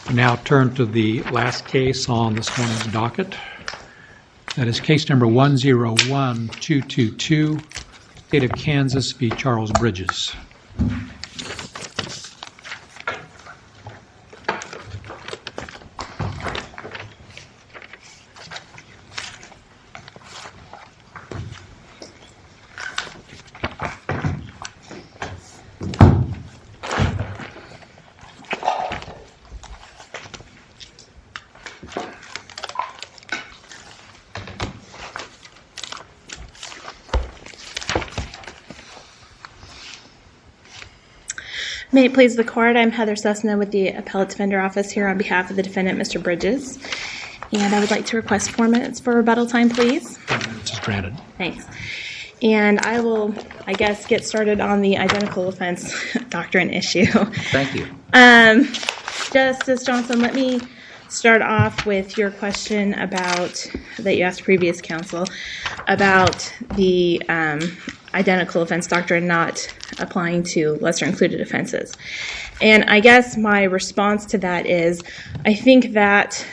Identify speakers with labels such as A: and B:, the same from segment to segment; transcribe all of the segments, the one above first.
A: We now turn to the last case on this morning's docket. That is case number 101222, State of Kansas v. Charles Bridges.
B: May it please the Court, I'm Heather Cessna with the Appellate Defender Office here on behalf of the defendant, Mr. Bridges. And I would like to request 4 minutes for rebuttal time, please.
A: 4 minutes is granted.
B: Thanks. And I will, get started on the identical offense doctrine issue.
C: Thank you.
B: Justice Johnson, let me start off with your question that you asked previous counsel about the identical offense doctrine not applying to lesser included offenses. And I guess my response to that is I think that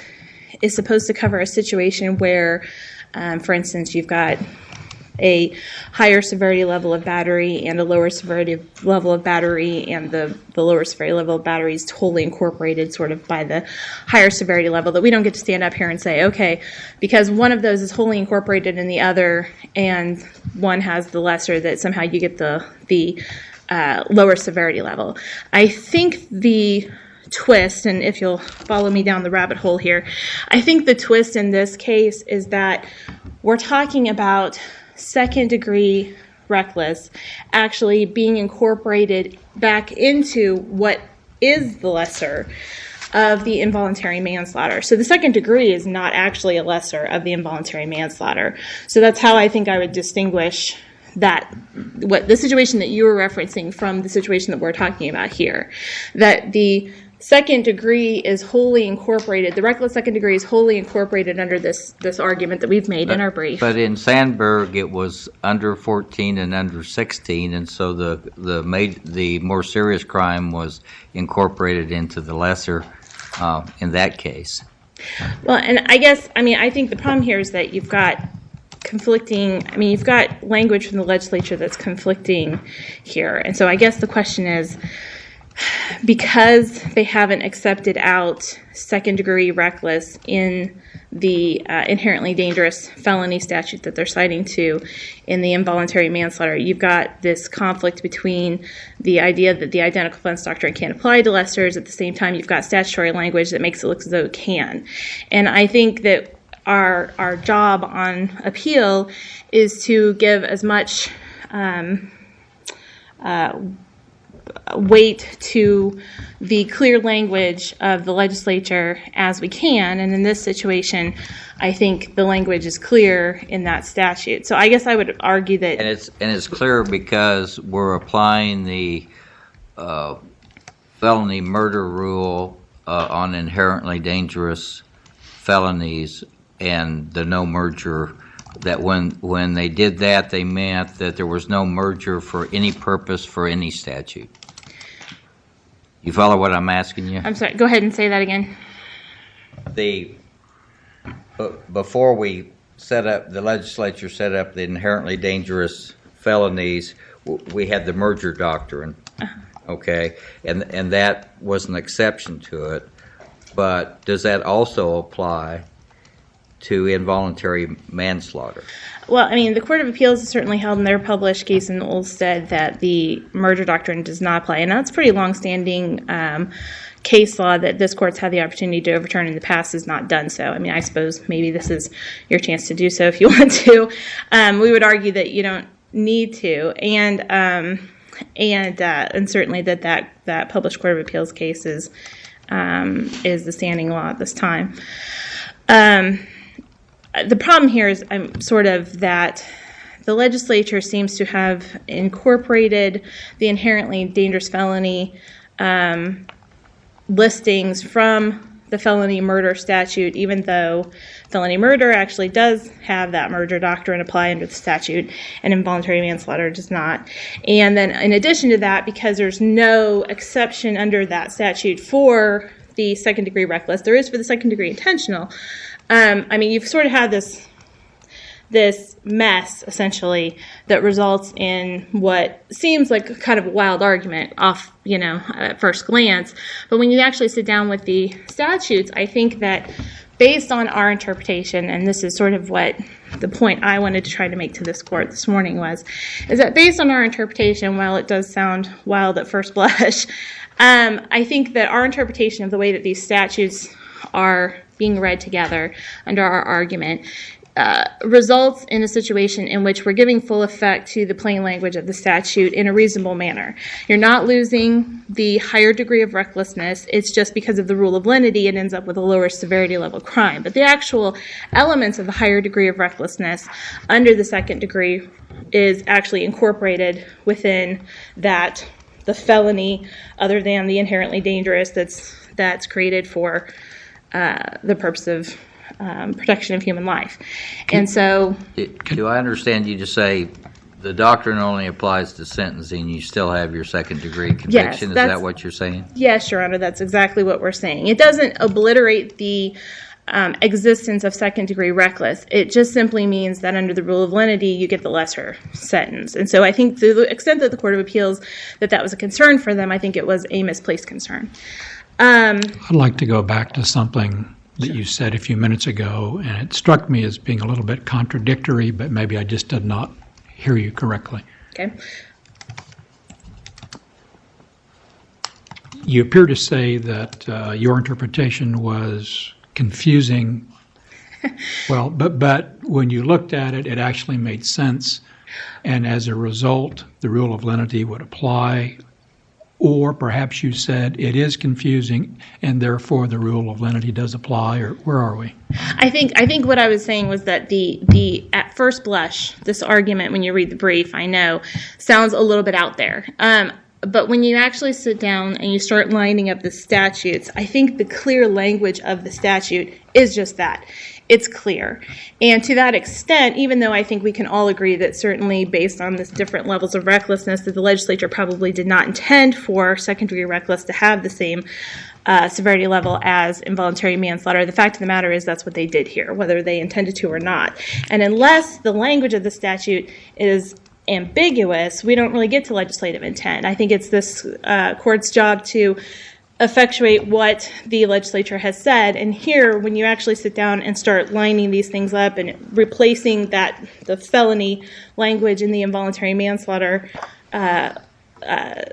B: is supposed to cover a situation where, for instance, you've got a higher severity level of battery and a lower severity level of battery, and the lower severity level of battery is totally incorporated sort of by the higher severity level, that we don't get to stand up here and say, okay, because one of those is wholly incorporated in the other and one has the lesser, that somehow you get the lower severity level. I think the twist, and if you'll follow me down the rabbit hole here, I think the twist in this case is that we're talking about second-degree reckless actually being incorporated back into what is the lesser of the involuntary manslaughter. So the second degree is not actually a lesser of the involuntary manslaughter. So that's how I think I would distinguish what the situation that you were referencing from the situation that we're talking about here. That the second degree is wholly incorporated, the reckless second degree is wholly incorporated under this argument that we've made in our brief.
C: But in Sandberg, it was under 14 and under 16, and so the more serious crime was incorporated into the lesser in that case.
B: Well, and I think the problem here is that you've got you've got language from the legislature that's conflicting here. And so I guess the question is, because they haven't accepted out second-degree reckless in the inherently dangerous felony statute that they're citing to in the involuntary manslaughter, you've got this conflict between the idea that the identical offense doctrine can't apply to lessers. At the same time, you've got statutory language that makes it look as though it can. And I think that our job on appeal is to give as much weight to the clear language of the legislature as we can, and in this situation, I think the language is clear in that statute. So I guess I would argue that,
C: and it's clear because we're applying the felony murder rule on inherently dangerous felonies and the no merger. That when they did that, they meant that there was no merger for any purpose for any statute. You follow what I'm asking you?
B: I'm sorry, go ahead and say that again.
C: Before we the legislature set up the inherently dangerous felonies, we had the merger doctrine, okay? And that was an exception to it. But does that also apply to involuntary manslaughter?
B: Well, the Court of Appeals has certainly held in their published case in Olmstead that the merger doctrine does not apply, and that's pretty long-standing case law that this Court's had the opportunity to overturn in the past has not done so. I suppose maybe this is your chance to do so if you want to. We would argue that you don't need to, and certainly that published Court of Appeals case is the standing law at this time. The problem here is that the legislature seems to have incorporated the inherently dangerous felony listings from the felony murder statute, even though felony murder actually does have that merger doctrine apply under the statute, and involuntary manslaughter does not. And then in addition to that, because there's no exception under that statute for the second-degree reckless. There is for the second-degree intentional. I mean, you've sort of had this mess, essentially, that results in what seems like kind of a wild argument off, at first glance. But when you actually sit down with the statutes, I think that based on our interpretation, and this is sort of what the point I wanted to try to make to this court this morning is that based on our interpretation, while it does sound wild at first blush, I think that our interpretation of the way that these statutes are being read together under our argument results in a situation in which we're giving full effect to the plain language of the statute in a reasonable manner. You're not losing the higher degree of recklessness. It's just because of the rule of lenity, it ends up with a lower severity level crime. But the actual elements of the higher degree of recklessness under the second degree is actually incorporated within that, the felony, other than the inherently dangerous that's created for the purpose of protection of human life. And so...
C: Do I understand you to say the doctrine only applies to sentencing, you still have your second-degree conviction?
B: Yes,
C: is that what you're saying?
B: Yes, Your Honor, that's exactly what we're saying. It doesn't obliterate the existence of second-degree reckless. It just simply means that under the rule of lenity, you get the lesser sentence. And so I think to the extent that the Court of Appeals, that was a concern for them, I think it was a misplaced concern.
A: I'd like to go back to something that you said a few minutes ago, and it struck me as being a little bit contradictory, but maybe I just did not hear you correctly.
B: Okay.
A: You appear to say that your interpretation was confusing. Well, but when you looked at it, it actually made sense, and as a result, the rule of lenity would apply. Or perhaps you said it is confusing, and therefore the rule of lenity does apply, or where are we?
B: I think what I was saying was that the at first blush, this argument, when you read the brief, I know, sounds a little bit out there. But when you actually sit down and you start lining up the statutes, I think the clear language of the statute is just that. It's clear. And to that extent, even though I think we can all agree that certainly based on this different levels of recklessness, that the legislature probably did not intend for second-degree reckless to have the same severity level as involuntary manslaughter. The fact of the matter is that's what they did here, whether they intended to or not. And unless the language of the statute is ambiguous, we don't really get to legislative intent. I think it's this court's job to effectuate what the legislature has said. And here, when you actually sit down and start lining these things up and replacing the felony language in the involuntary manslaughter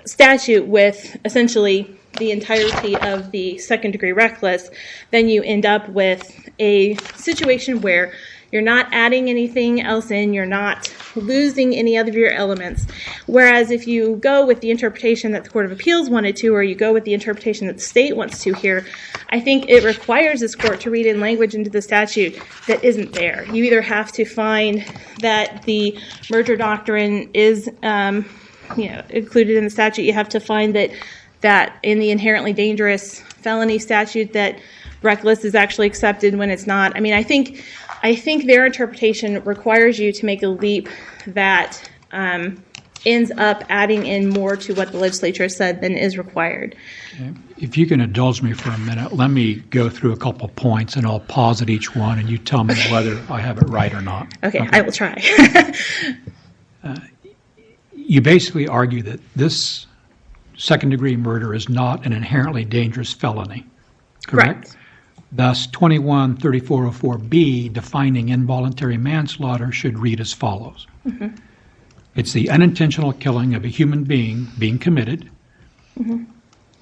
B: statute with essentially the entirety of the second-degree reckless, then you end up with a situation where you're not adding anything else in, you're not losing any other of your elements. Whereas if you go with the interpretation that the Court of Appeals wanted to, or you go with the interpretation that the state wants to here, I think it requires this court to read in language into the statute that isn't there. You either have to find that the merger doctrine is included in the statute, you have to find that in the inherently dangerous felony statute that reckless is actually accepted when it's not. I mean, I think their interpretation requires you to make a leap that ends up adding in more to what the legislature said than is required.
A: Okay. If you can indulge me for a minute, let me go through a couple points, and I'll pause at each one, and you tell me whether I have it right or not.
B: Okay. I will try.
A: You basically argue that this second-degree murder is not an inherently dangerous felony, correct? Thus, 21-3404B, defining involuntary manslaughter, should read as follows. Mm-hmm. It's the unintentional killing of a human being committed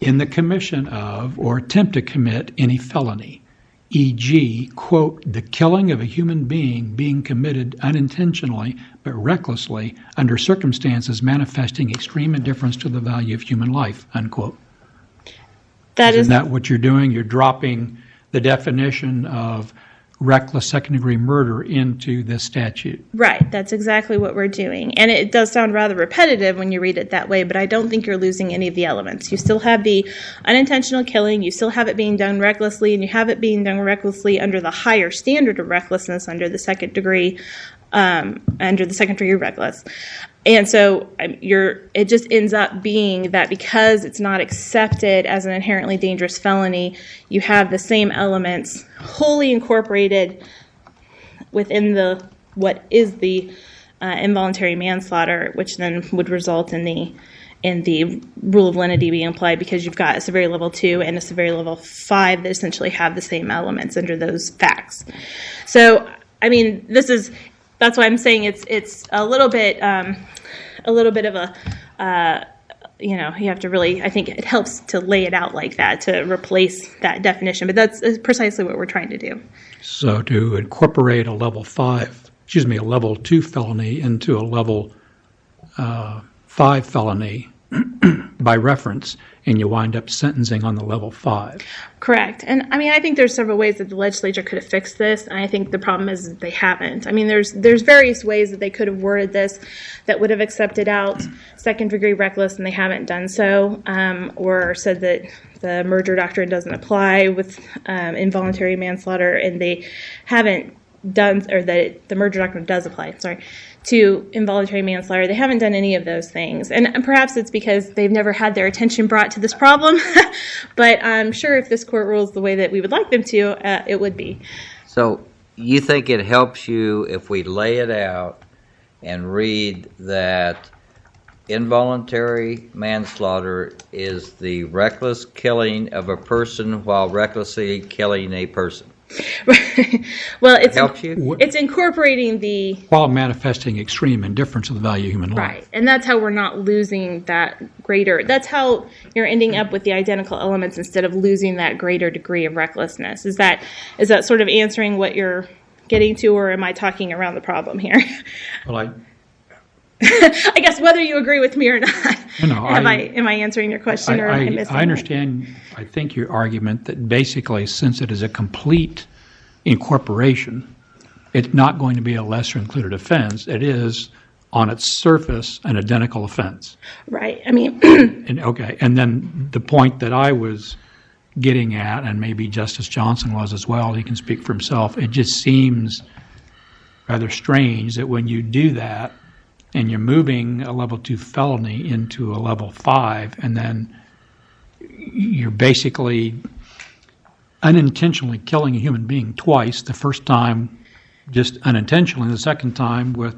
A: in the commission of or attempt to commit any felony, e.g., quote, the killing of a human being committed unintentionally but recklessly under circumstances manifesting extreme indifference to the value of human life, unquote. Isn't that what you're doing? You're dropping the definition of reckless second-degree murder into this statute.
B: Right. That's exactly what we're doing. And it does sound rather repetitive when you read it that way, but I don't think you're losing any of the elements. You still have the unintentional killing, you still have it being done recklessly, and you have it being done recklessly under the higher standard of recklessness under the second-degree under the second degree reckless. And so it just ends up being that because it's not accepted as an inherently dangerous felony, you have the same elements wholly incorporated within what is the involuntary manslaughter, which then would result in the rule of lenity being applied, because you've got a severity level 2 and a severity level 5 that essentially have the same elements under those facts. So, I mean, that's why I'm saying it's a little bit of a, you have to really, I think it helps to lay it out like that to replace that definition. But that's precisely what we're trying to do.
A: So to incorporate a level 2 felony into a level 5 felony by reference, and you wind up sentencing on the level 5.
B: Correct. And I mean, I think there's several ways that the legislature could have fixed this, and I think the problem is that they haven't. I mean, there's various ways that they could have worded this that would have accepted out second degree reckless, and they haven't done so, or said that the merger doctrine doesn't apply with involuntary manslaughter, and they haven't done, or that the merger doctrine does apply, to involuntary manslaughter. They haven't done any of those things. And perhaps it's because they've never had their attention brought to this problem. But I'm sure if this court rules the way that we would like them to, it would be.
C: So you think it helps you if we lay it out and read that involuntary manslaughter is the reckless killing of a person while recklessly killing a person?
B: Well,
C: Helps you?
B: It's incorporating
A: while manifesting extreme indifference to the value of human life.
B: Right, and that's how we're not losing that greater. That's how you're ending up with the identical elements instead of losing that greater degree of recklessness. Is that sort of answering what you're getting to, or am I talking around the problem here?
A: Well,
B: I guess whether you agree with me or not. Am I answering your question, or am I missing
A: I understand. I think your argument that basically, since it is a complete incorporation, it's not going to be a lesser included offense. It is, on its surface, an identical offense.
B: Right. I mean,
A: and then the point that I was getting at, and maybe Justice Johnson was as well, he can speak for himself, it just seems rather strange that when you do that, and you're moving a level 2 felony into a level 5, and then you're basically unintentionally killing a human being twice, the first time just unintentionally, the second time with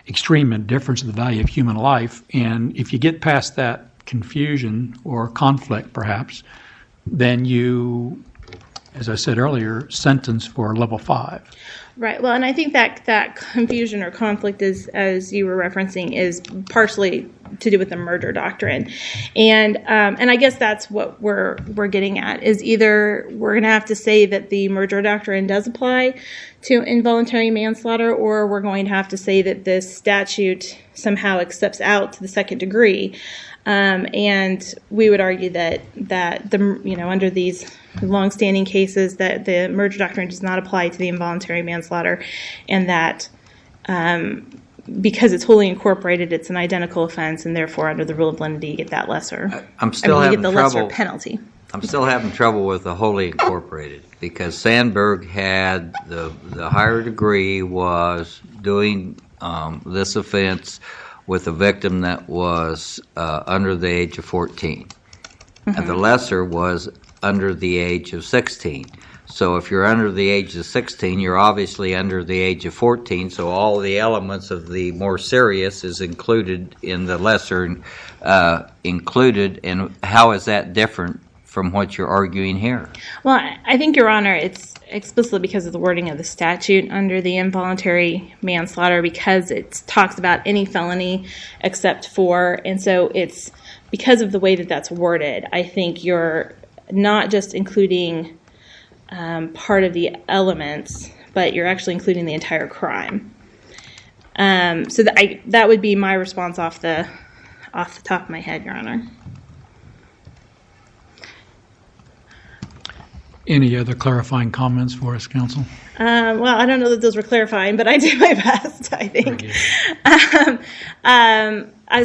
A: extreme indifference to the value of human life. And if you get past that confusion or conflict, perhaps, then you, as I said earlier, sentence for level 5.
B: Right. Well, and I think that confusion or conflict is, as you were referencing, is partially to do with the merger doctrine, and I guess that's what we're getting at, is either we're going to have to say that the merger doctrine does apply to involuntary manslaughter, or we're going to have to say that this statute somehow accepts out to the second degree. And we would argue that under these long-standing cases that the merger doctrine does not apply to the involuntary manslaughter, and that because it's wholly incorporated, it's an identical offense, and therefore under the rule of lenity you get that lesser.
C: You get
B: the lesser penalty.
C: I'm still having trouble with the wholly incorporated, because Sandberg had the higher degree was doing this offense with a victim that was under the age of 14. Mm-hmm. And the lesser was under the age of 16. So if you're under the age of 16, you're obviously under the age of 14, so all the elements of the more serious is included in the lesser included. And how is that different from what you're arguing here?
B: Well, I think, Your Honor, it's explicitly because of the wording of the statute under the involuntary manslaughter, because it talks about any felony except for, and so it's because of the way that that's worded. I think you're not just including part of the elements, but you're actually including the entire crime. So that would be my response off the top of my head, Your Honor.
A: Any other clarifying comments for us, counsel?
B: Well, I don't know that those were clarifying, but I did my best, I think.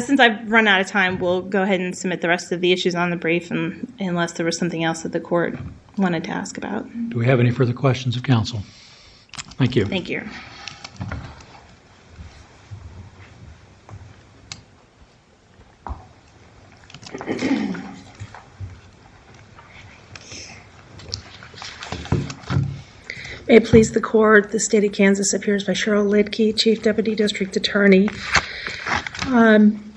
B: Since I've run out of time, we'll go ahead and submit the rest of the issues on the brief, unless there was something else that the court wanted to ask about.
A: Do we have any further questions of counsel? Thank you.
B: Thank you.
D: May it please the court, the state of Kansas appears by Cheryl Lidke, Chief Deputy District Attorney.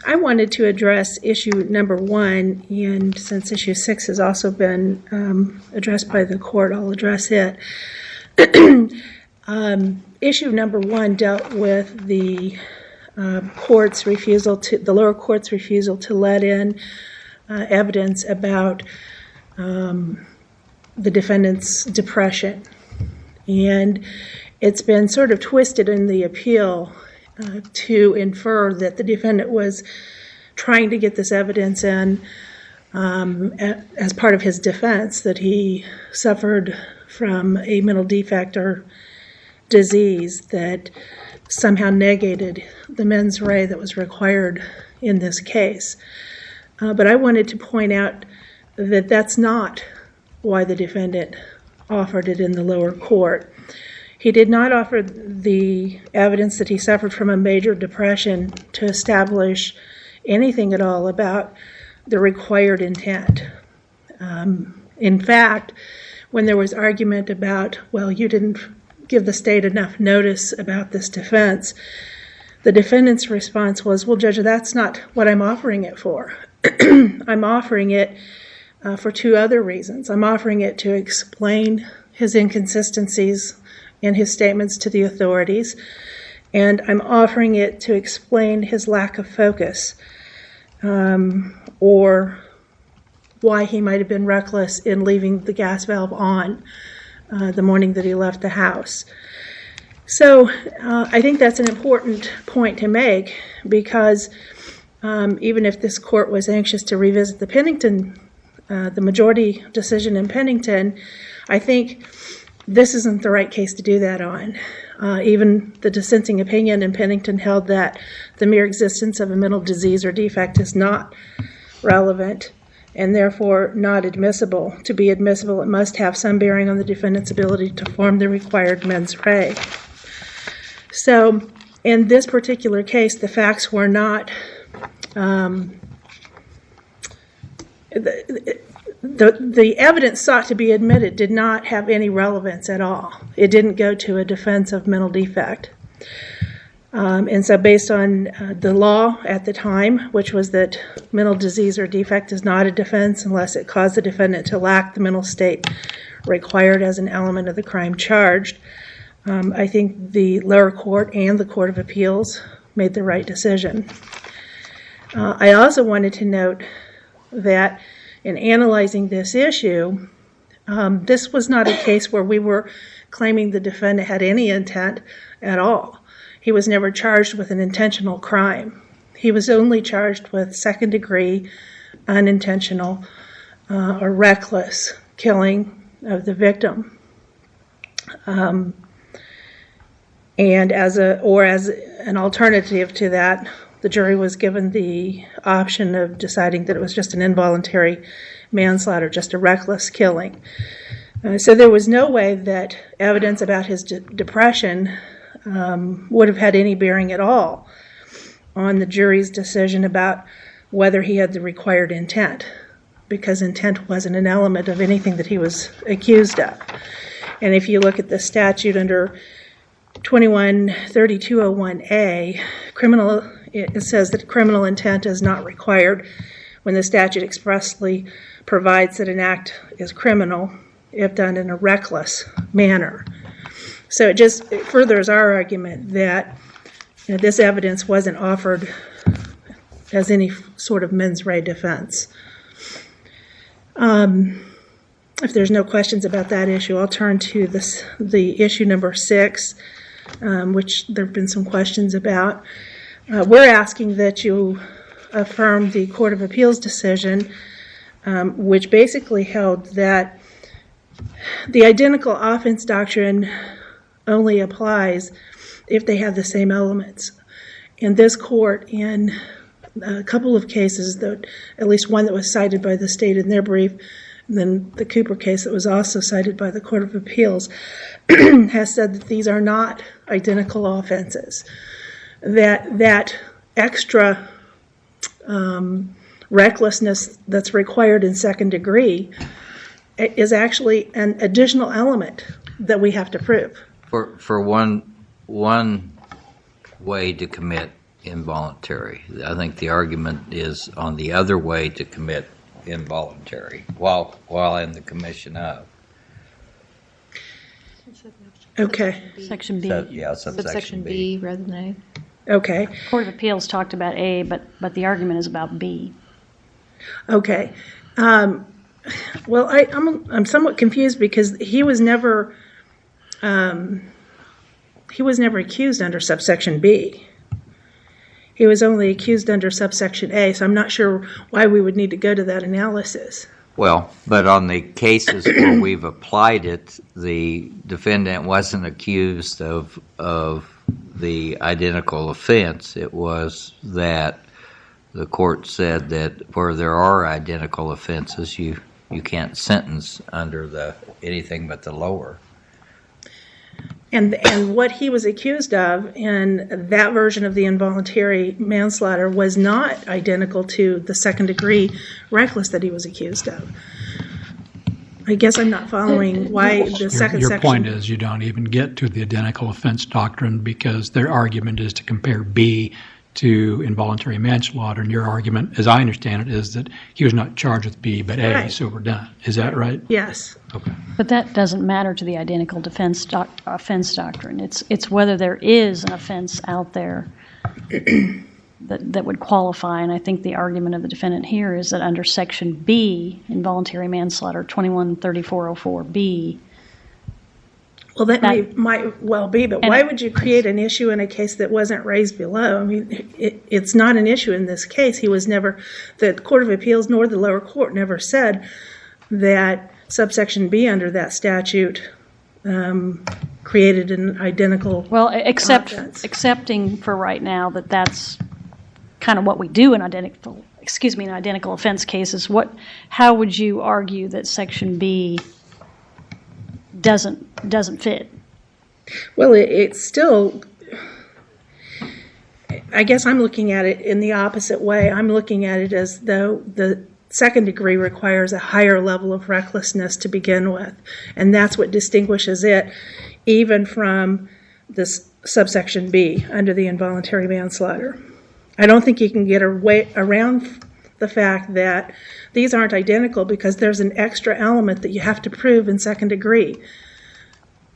D: I wanted to address issue number 1, and since issue 6 has also been addressed by the court, I'll address it. Issue number 1 dealt with the lower court's refusal to let in evidence about the defendant's depression. And it's been sort of twisted in the appeal to infer that the defendant was trying to get this evidence in as part of his defense, that he suffered from a mental defect or disease that somehow negated the mens rea that was required in this case. But I wanted to point out that that's not why the defendant offered it in the lower court. He did not offer the evidence that he suffered from a major depression to establish anything at all about the required intent. In fact, when there was argument about, well, you didn't give the state enough notice about this defense, the defendant's response was, well, Judge, that's not what I'm offering it for. I'm offering it for 2 other reasons. I'm offering it to explain his inconsistencies in his statements to the authorities, and I'm offering it to explain his lack of focus, or why he might have been reckless in leaving the gas valve on the morning that he left the house. So I think that's an important point to make, because even if this court was anxious to revisit the majority decision in Pennington, I think this isn't the right case to do that on. Even the dissenting opinion in Pennington held that the mere existence of a mental disease or defect is not relevant and therefore not admissible. To be admissible, it must have some bearing on the defendant's ability to form the required mens rea. So in this particular case, the facts were not the evidence sought to be admitted did not have any relevance at all. It didn't go to a defense of mental defect. And so based on the law at the time, which was that mental disease or defect is not a defense unless it caused the defendant to lack the mental state required as an element of the crime charged, I think the lower court and the Court of Appeals made the right decision. I also wanted to note that in analyzing this issue, this was not a case where we were claiming the defendant had any intent at all. He was never charged with an intentional crime. He was only charged with second-degree, unintentional, or reckless killing of the victim. And as an alternative to that, the jury was given the option of deciding that it was just an involuntary manslaughter, just a reckless killing. So there was no way that evidence about his depression would have had any bearing at all on the jury's decision about whether he had the required intent, because intent wasn't an element of anything that he was accused of. And if you look at the statute under 213201A, it says that criminal intent is not required when the statute expressly provides that an act is criminal if done in a reckless manner. So it just furthers our argument that this evidence wasn't offered as any sort of mens rea defense. If there's no questions about that issue, I'll turn to the issue number 6, which there have been some questions about. We're asking that you affirm the Court of Appeals decision, which basically held that the identical offense doctrine only applies if they have the same elements. And this court, in a couple of cases, at least one that was cited by the state in their brief, and then the Cooper case that was also cited by the Court of Appeals, has said that these are not identical offenses. That extra recklessness that's required in second degree is actually an additional element that we have to prove.
C: For one way to commit involuntary, I think the argument is on the other way to commit involuntary while in the commission of.
D: Okay,
E: Section B.
C: Subsection B.
F: rather than A.
D: okay,
E: Court of Appeals talked about A, but the argument is about B.
D: okay. Well, I'm somewhat confused because he was never accused under subsection B. He was only accused under subsection A, so I'm not sure why we would need to go to that analysis.
C: Well, but on the cases where we've applied it, the defendant wasn't accused of the identical offense. It was that the court said that where there are identical offenses, you can't sentence under anything but the lower.
D: And what he was accused of in that version of the involuntary manslaughter was not identical to the second-degree reckless that he was accused of. I guess I'm not following why the second
A: Your
D: section...
A: point is you don't even get to the identical offense doctrine because their argument is to compare B to involuntary manslaughter, and your argument, as I understand it, is that he was not charged with B but A,
D: Right.
A: so we're done. Is that right?
D: Yes.
A: Okay.
E: But that doesn't matter to the identical offense doctrine. It's whether there is an offense out there that would qualify, and I think the argument of the defendant here is that under Section B, involuntary manslaughter, 213404B,
D: Well, that might well be, but why would you create an issue in a case that wasn't raised below? I mean, it's not an issue in this case. The Court of Appeals nor the lower court never said that subsection B under that statute created an identical
E: well,
D: offense.
E: accepting for right now that that's kind of what we do in identical offense cases. How would you argue that Section B doesn't fit?
D: Well, it's still, I guess I'm looking at it in the opposite way. I'm looking at it as though the second degree requires a higher level of recklessness to begin with, and that's what distinguishes it even from this subsection B under the involuntary manslaughter. I don't think you can get around the fact that these aren't identical because there's an extra element that you have to prove in second degree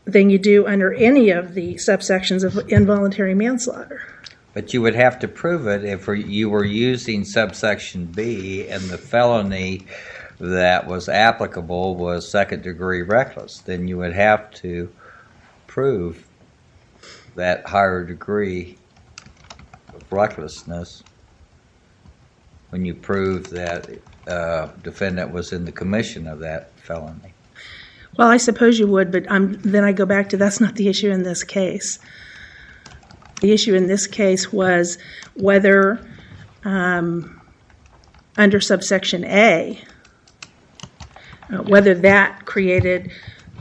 D: than you do under any of the subsections of involuntary manslaughter.
C: But you would have to prove it if you were using subsection B and the felony that was applicable was second-degree reckless. Then you would have to prove that higher degree of recklessness when you prove that defendant was in the commission of that felony.
D: Well, I suppose you would, but then I go back to that's not the issue in this case. The issue in this case was whether under subsection A, whether that created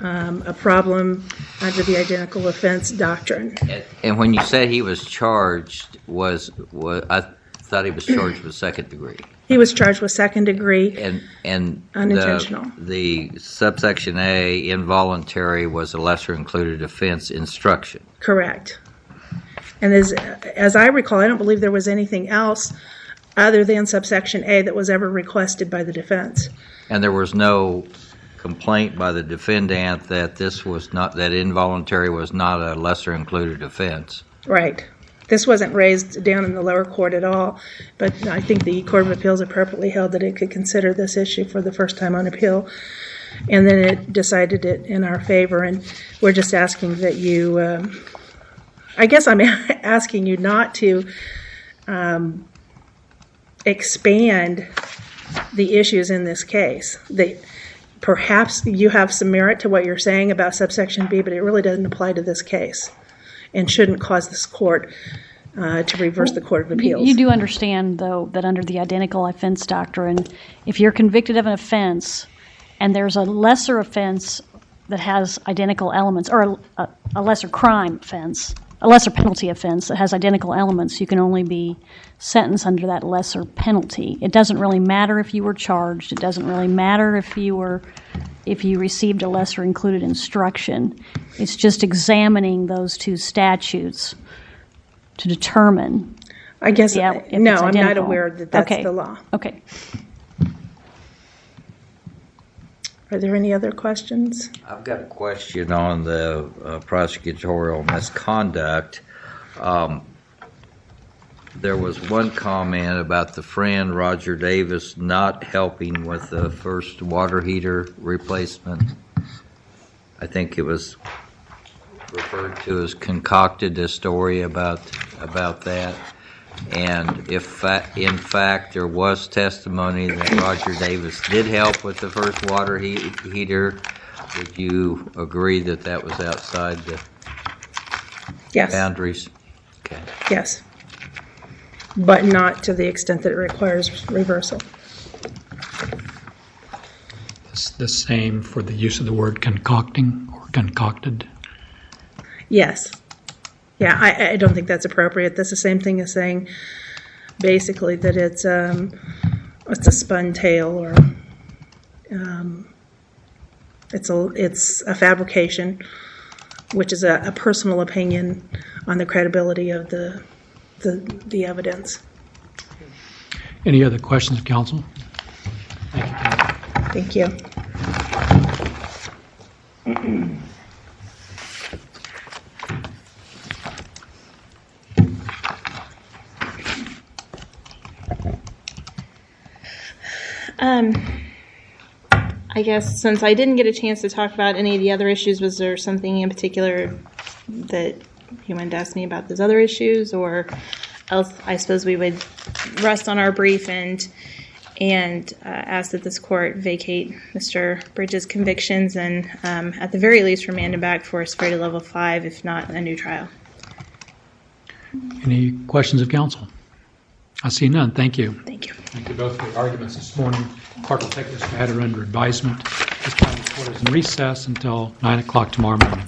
D: a problem under the identical offense doctrine.
C: And when you said he was charged, I thought he was charged with second degree.
D: He was charged with second degree
C: And
D: unintentional.
C: The subsection A, involuntary, was a lesser included offense instruction.
D: Correct. And as I recall, I don't believe there was anything else other than subsection A that was ever requested by the defense.
C: And there was no complaint by the defendant that that involuntary was not a lesser included offense.
D: Right. This wasn't raised down in the lower court at all, but I think the Court of Appeals appropriately held that it could consider this issue for the first time on appeal, and then it decided it in our favor, and we're just asking that you, I guess I'm asking you not to expand the issues in this case. Perhaps you have some merit to what you're saying about subsection B, but it really doesn't apply to this case and shouldn't cause this court to reverse the Court of Appeals.
E: You do understand, though, that under the identical offense doctrine, if you're convicted of an offense and there's a lesser offense that has identical elements, or a lesser crime offense, a lesser penalty offense that has identical elements, you can only be sentenced under that lesser penalty. It doesn't really matter if you were charged. It doesn't really matter if if you received a lesser included instruction. It's just examining those two statutes to determine.
D: I guess,
E: Yeah, if
D: no,
E: it's
D: I'm not
E: identical.
D: aware that that's
E: Okay.
D: the law.
E: Okay.
D: Are there any other questions?
C: I've got a question on the prosecutorial misconduct. There was one comment about the friend, Roger Davis, not helping with the first water heater replacement. I think it was referred to as concocted a story about that. And if in fact there was testimony that Roger Davis did help with the first water heater, would you agree that that was outside the
D: Yes,
C: boundaries? Okay.
D: yes. But not to the extent that it requires reversal.
A: It's the same for the use of the word concocting or concocted.
D: Yes. Yeah, I don't think that's appropriate. That's the same thing as saying basically that it's a spun tail or it's a fabrication, which is a personal opinion on the credibility of the evidence.
A: Any other questions of counsel? Thank you, Counsel.
D: Thank you.
B: I guess since I didn't get a chance to talk about any of the other issues, was there something in particular that you wanted to ask me about those other issues, or else I suppose we would rest on our brief and ask that this court vacate Mr. Bridges' convictions and at the very least remand him back for a severity level 5, if not a new trial.
A: Any questions of counsel? I see none. Thank you.
B: Thank you.
A: Thank you both for your arguments this morning. Clerk will take this matter under advisement. This county court is in recess until 9 o'clock tomorrow morning.